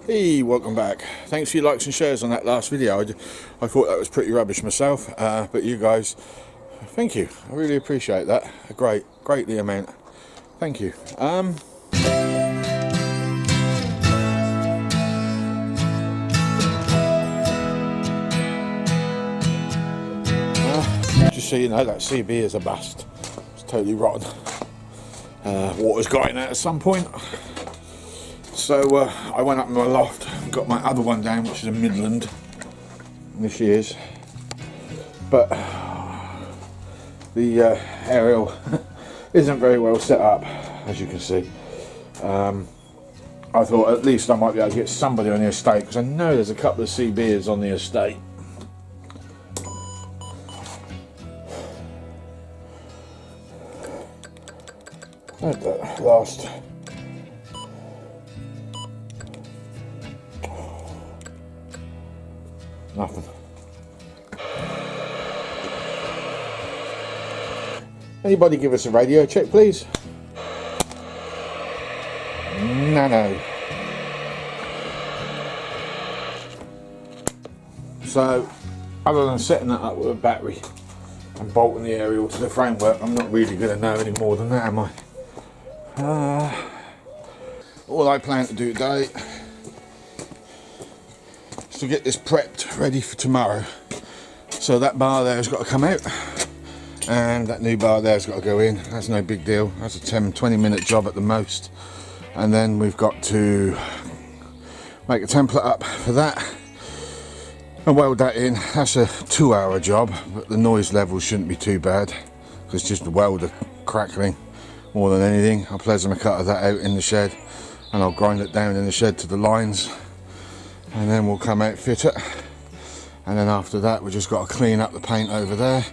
Hey, welcome back. Thanks for your likes and shares on that last video. I thought that was pretty rubbish myself, but you guys, thank you. I really appreciate that. Greatly amount. Thank you. Just so you know, that CB is a bust. It's totally rotten. Water's got in it at some point. So I went up in my loft and got my other one down, which is a Midland. And this she is. But the aerial isn't very well set up, as you can see. I thought at least I might be able to get somebody on the estate, because I know there's a couple of CBs on the estate. At that last. Nothing. Anybody give us a radio check, please? No. So, other than setting that up with a battery and bolting the aerial to the framework, I'm not really going to know any more than that, am I? All I plan to do today is to get this prepped ready for tomorrow. So that bar there has got to come out, and that new bar there has got to go in. That's no big deal. That's a 10-20 minute job at the most. And then we've got to make a template up for that and weld that in. That's a 2-hour job, but the noise level shouldn't be too bad, because it's just the welder crackling more than anything. I'll plasma cutter that out in the shed, and I'll grind it down in the shed to the lines, and then we'll come out, fit it, and then after that we've just got to clean up the paint over there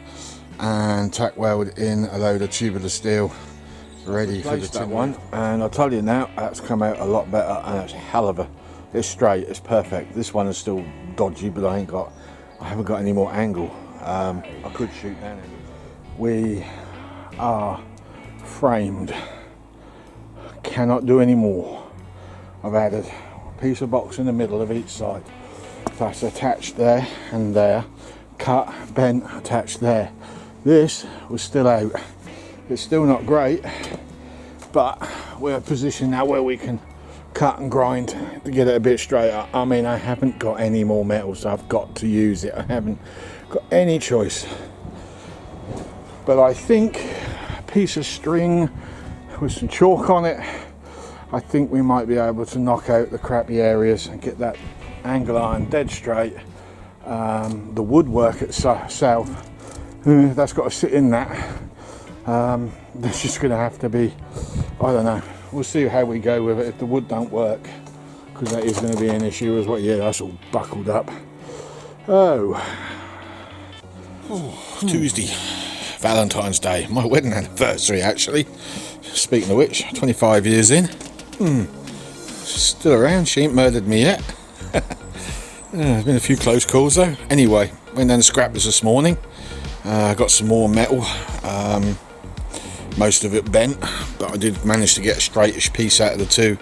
and tack weld in a load of tubular steel ready for the tin one. And I'll tell you now, that's come out a lot better, and it's hell of a, it's straight, it's perfect. This one is still dodgy, but I haven't got any more angle. I could shoot down it. We are framed, cannot do any more. I've added a piece of box in the middle of each side, that's attached there and there, cut, bent, attached there. This was still out. It's still not great, but we're positioned now where we can cut and grind to get it a bit straighter. I mean, I haven't got any more metal, so I've got to use it. I haven't got any choice. But I think a piece of string with some chalk on it, I think we might be able to knock out the crappy areas and get that angle iron dead straight. The woodwork itself, that's got to sit in that. That's just going to have to be, I don't know, we'll see how we go with it if the wood don't work, because that is going to be an issue as well. Yeah, that's all buckled up. Tuesday, Valentine's Day, my wedding anniversary actually. Speaking of which, 25 years in. Still around, she ain't murdered me yet. There's been a few close calls though. Anyway, went down to Scrappers this morning. Got some more metal. Most of it bent, but I did manage to get a straightish piece out of the two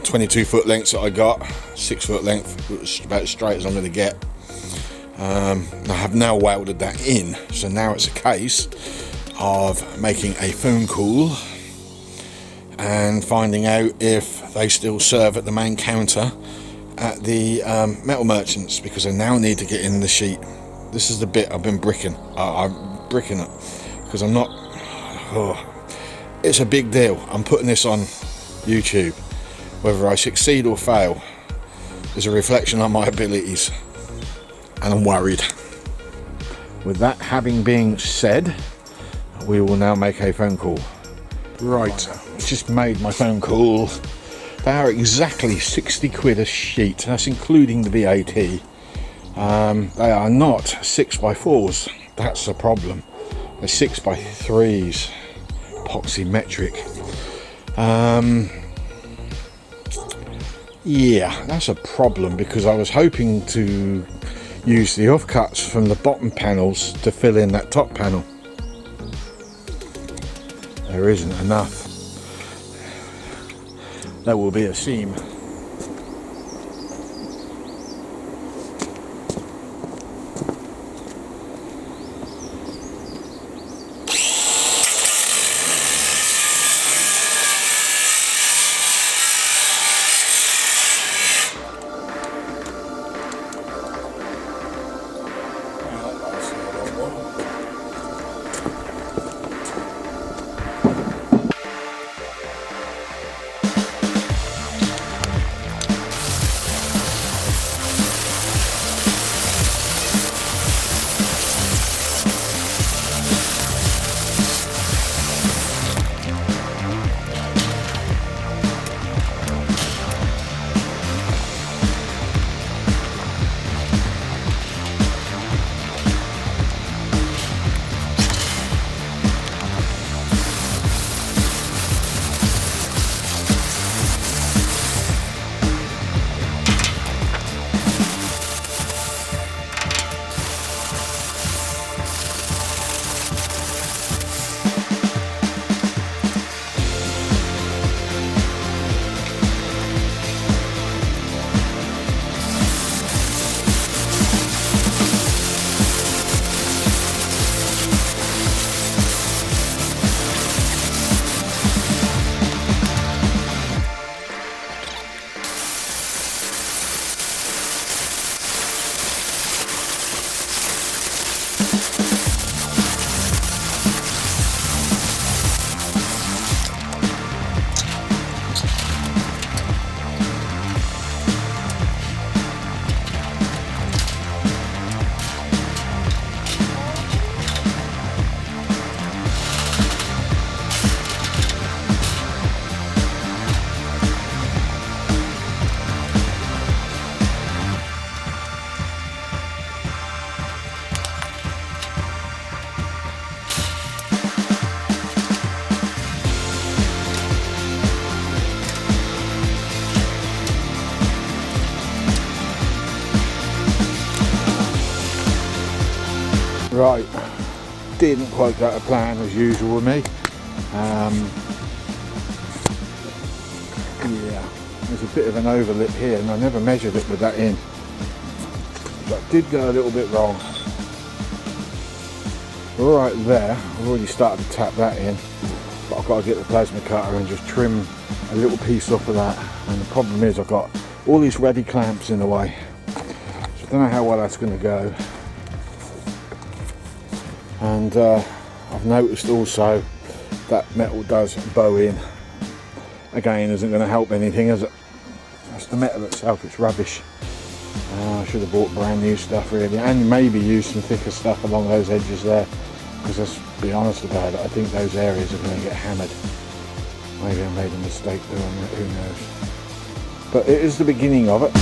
22-foot lengths that I got. 6-foot length, it was about as straight as I'm going to get. I have now welded that in, so now it's a case of making a phone call and finding out if they still serve at the main counter at the metal merchants, because I now need to get in the sheet. This is the bit I've been bricking. I'm bricking it because I'm not. It's a big deal. I'm putting this on YouTube. Whether I succeed or fail is a reflection on my abilities, and I'm worried. With that having been said, we will now make a phone call. Right, just made my phone call. They are exactly 60 quid a sheet. That's including the VAT. They are not 6x4s. That's the problem. They're 6x3s. Epoxy metric. Yeah, that's a problem, because I was hoping to use the offcuts from the bottom panels to fill in that top panel. There isn't enough. There will be a seam. Right, didn't quite go to plan as usual with me. Yeah, there's a bit of an overlip here and I never measured it with that in. But did go a little bit wrong. Right there, I've already started to tap that in, but I've got to get the plasma cutter and just trim a little piece off of that. And the problem is I've got all these ready clamps in the way, so I don't know how well that's going to go. And I've noticed also that metal does bow in. Again, isn't going to help anything, is it? That's the metal itself, it's rubbish. I should have bought brand new stuff really, and maybe use some thicker stuff along those edges there, because let's be honest about it, I think those areas are going to get hammered. Maybe I made a mistake doing that, who knows. But it is the beginning of it.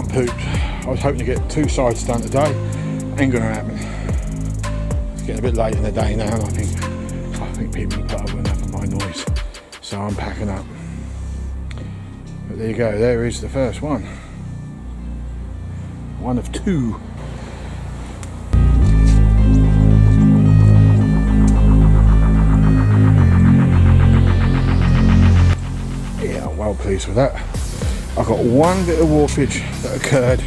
Pooped. I was hoping to get 2 sides done today. Ain't gonna happen. It's getting a bit late in the day now, and I think people have put up enough of my noise, so I'm packing up. But there you go. There is the first one. One of 2. Yeah, I'm well pleased with that. I've got one bit of warpage that occurred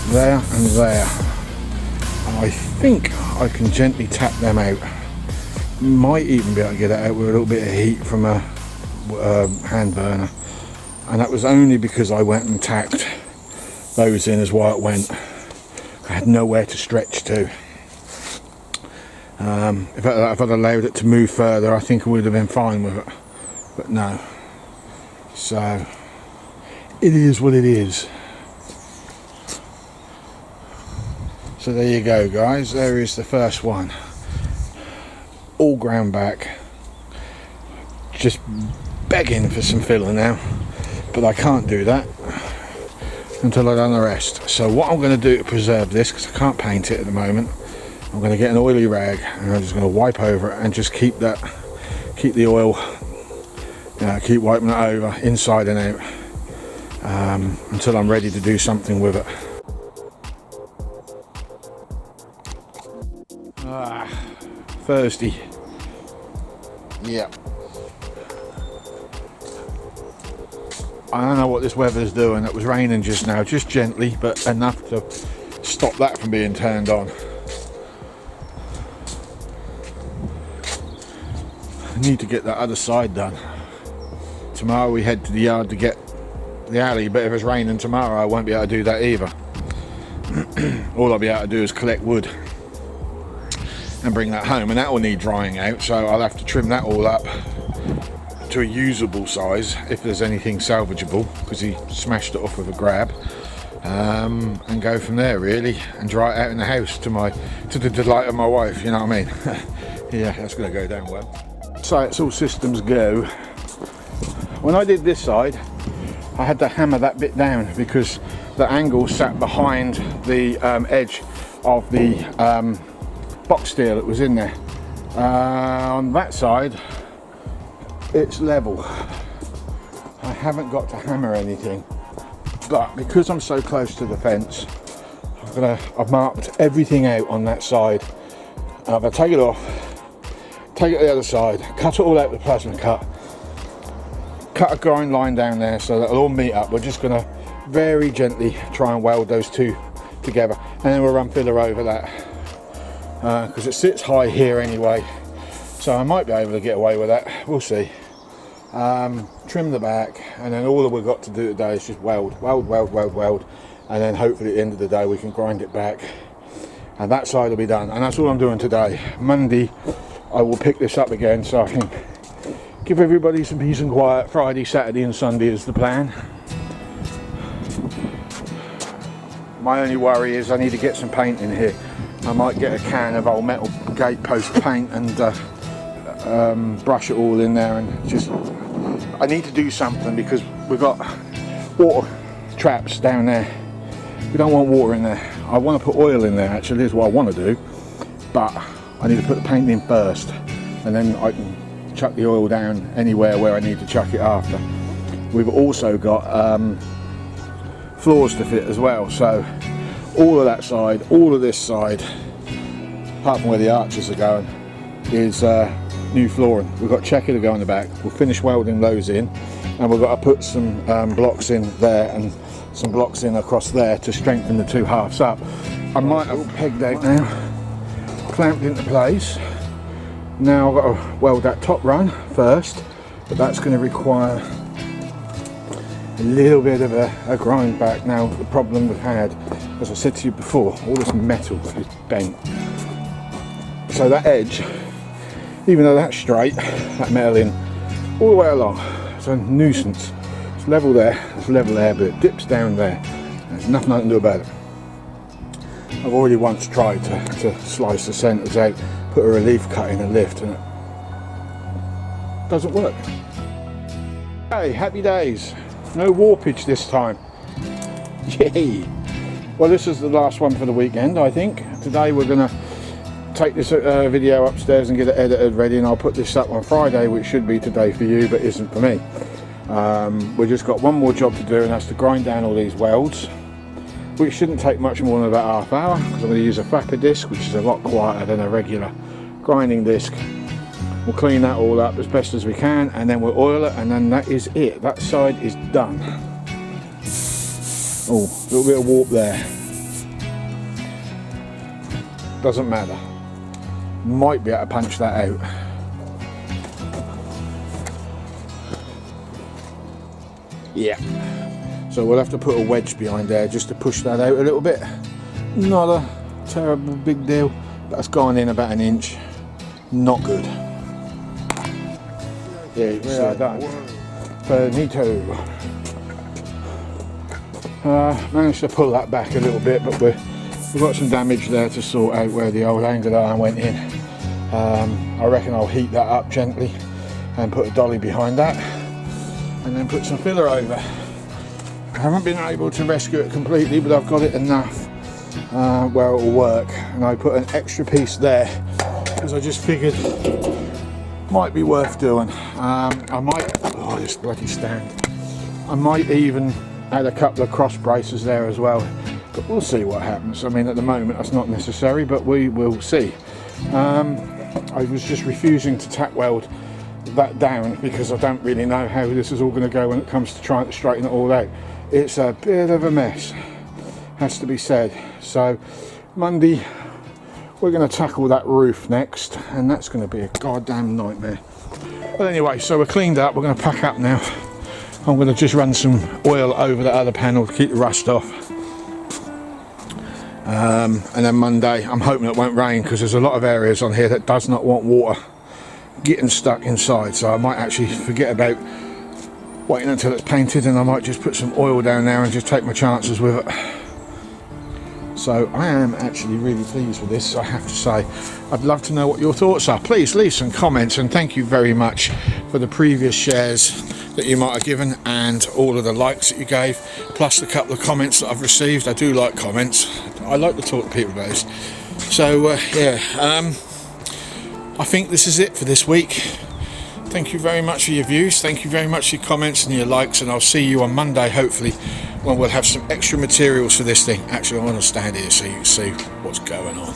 there and there, and I think I can gently tap them out. Might even be able to get it out with a little bit of heat from a hand burner, and that was only because I went and tacked those in as well. It went. I had nowhere to stretch to. If I'd allowed it to move further, I think I would have been fine with it, but no. So it is what it is. So there you go, guys. There is the first one, all ground back. Just begging for some filler now, but I can't do that until I've done the rest. So what I'm going to do to preserve this, because I can't paint it at the moment, I'm going to get an oily rag and I'm just going to wipe over it and just keep the oil, keep wiping it over inside and out until I'm ready to do something with it. Thirsty. Yeah. I don't know what this weather's doing. It was raining just now, just gently, but enough to stop that from being turned on. I need to get that other side done. Tomorrow we head to the yard to get the alley, but if it's raining tomorrow I won't be able to do that either. All I'll be able to do is collect wood and bring that home, and that will need drying out, so I'll have to trim that all up to a usable size if there's anything salvageable, because he smashed it off with a grab, and go from there really, and dry it out in the house to the delight of my wife, you know what I mean. Yeah, that's going to go down well. So it's all systems go. When I did this side I had to hammer that bit down because the angle sat behind the edge of the box steel that was in there. On that side it's level. I haven't got to hammer anything, but because I'm so close to the fence, I've marked everything out on that side. I'm going to take it off, take it to the other side, cut it all out with a plasma cut, cut a grind line down there so that it'll all meet up. We're just going to very gently try and weld those two together, and then we'll run filler over that because it sits high here anyway, so I might be able to get away with that. We'll see. Trim the back, and then all that we've got to do today is just weld, and then hopefully at the end of the day we can grind it back and that side will be done, and that's all I'm doing today. Monday I will pick this up again so I can give everybody some peace and quiet. Friday, Saturday and Sunday is the plan. My only worry is I need to get some paint in here. I might get a can of old metal gate post paint and brush it all in there, and just I need to do something because we've got water traps down there. We don't want water in there. I want to put oil in there, actually is what I want to do, but I need to put the paint in first and then I can chuck the oil down anywhere where I need to chuck it after. We've also got floors to fit as well, so all of that side, all of this side, apart from where the arches are going, is new flooring. We've got checker to go on the back. We'll finish welding those in, and we've got to put some blocks in there and some blocks in across there to strengthen the two halves up. I might have pegged out now, clamped into place. Now I've got to weld that top run first, but that's going to require a little bit of a grind back. Now the problem we've had, as I said to you before, all this metal is bent, so that edge, even though that's straight, that metal in all the way along, it's a nuisance. It's level there, it's level there, but it dips down there. There's nothing I can do about it. I've already once tried to slice the centres out, put a relief cut in a lift, and it doesn't work. Hey, happy days. No warpage this time. Yay! Well, this is the last one for the weekend, I think. Today we're going to take this video upstairs and get it edited ready, and I'll put this up on Friday, which should be today for you but isn't for me. We've just got one more job to do, and that's to grind down all these welds, which shouldn't take much more than about half hour, because I'm going to use a flapper disc, which is a lot quieter than a regular grinding disc. We'll clean that all up as best as we can, and then we'll oil it, and then that is it. That side is done. Oh, a little bit of warp there. doesn't matter. Might be able to punch that out. Yeah. So we'll have to put a wedge behind there just to push that out a little bit. Not a terrible big deal, but it's gone in about an inch. Not good. Yeah, we are done. Finito. Managed to pull that back a little bit, but we've got some damage there to sort out where the old angle iron went in. I reckon I'll heat that up gently and put a dolly behind that, and then put some filler over. I haven't been able to rescue it completely, but I've got it enough where it will work, and I put an extra piece there because I just figured might be worth doing. I might, oh, this bloody stand, I might even add a couple of cross braces there as well, but we'll see what happens. I mean, at the moment that's not necessary, but we will see. I was just refusing to tack weld that down because I don't really know how this is all going to go when it comes to trying to straighten it all out. It's a bit of a mess, has to be said. So Monday we're going to tackle that roof next, and that's going to be a goddamn nightmare. But anyway, so we're cleaned up, we're going to pack up now. I'm going to just run some oil over the other panel to keep the rust off. And then Monday, I'm hoping it won't rain because there's a lot of areas on here that does not want water getting stuck inside. So I might actually forget about waiting until it's painted, and I might just put some oil down there and just take my chances with it. So I am actually really pleased with this, I have to say. I'd love to know what your thoughts are. Please leave some comments, and thank you very much for the previous shares that you might have given and all of the likes that you gave, plus a couple of comments that I've received. I do like comments. I like to talk to people about this. So I think this is it for this week. Thank you very much for your views. Thank you very much for your comments and your likes, and I'll see you on Monday, hopefully, when we'll have some extra materials for this thing. Actually, I want to stand here so you can see what's going on.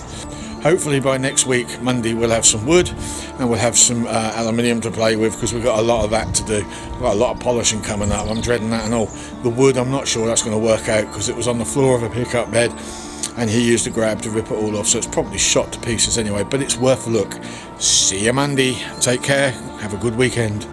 Hopefully by next week, Monday, we'll have some wood and we'll have some aluminium to play with, because we've got a lot of that to do. We've got a lot of polishing coming up. I'm dreading that and all. The wood, I'm not sure that's going to work out, because it was on the floor of a pickup bed and he used a grab to rip it all off, so it's probably shot to pieces anyway, but it's worth a look. See you Monday. Take care. Have a good weekend.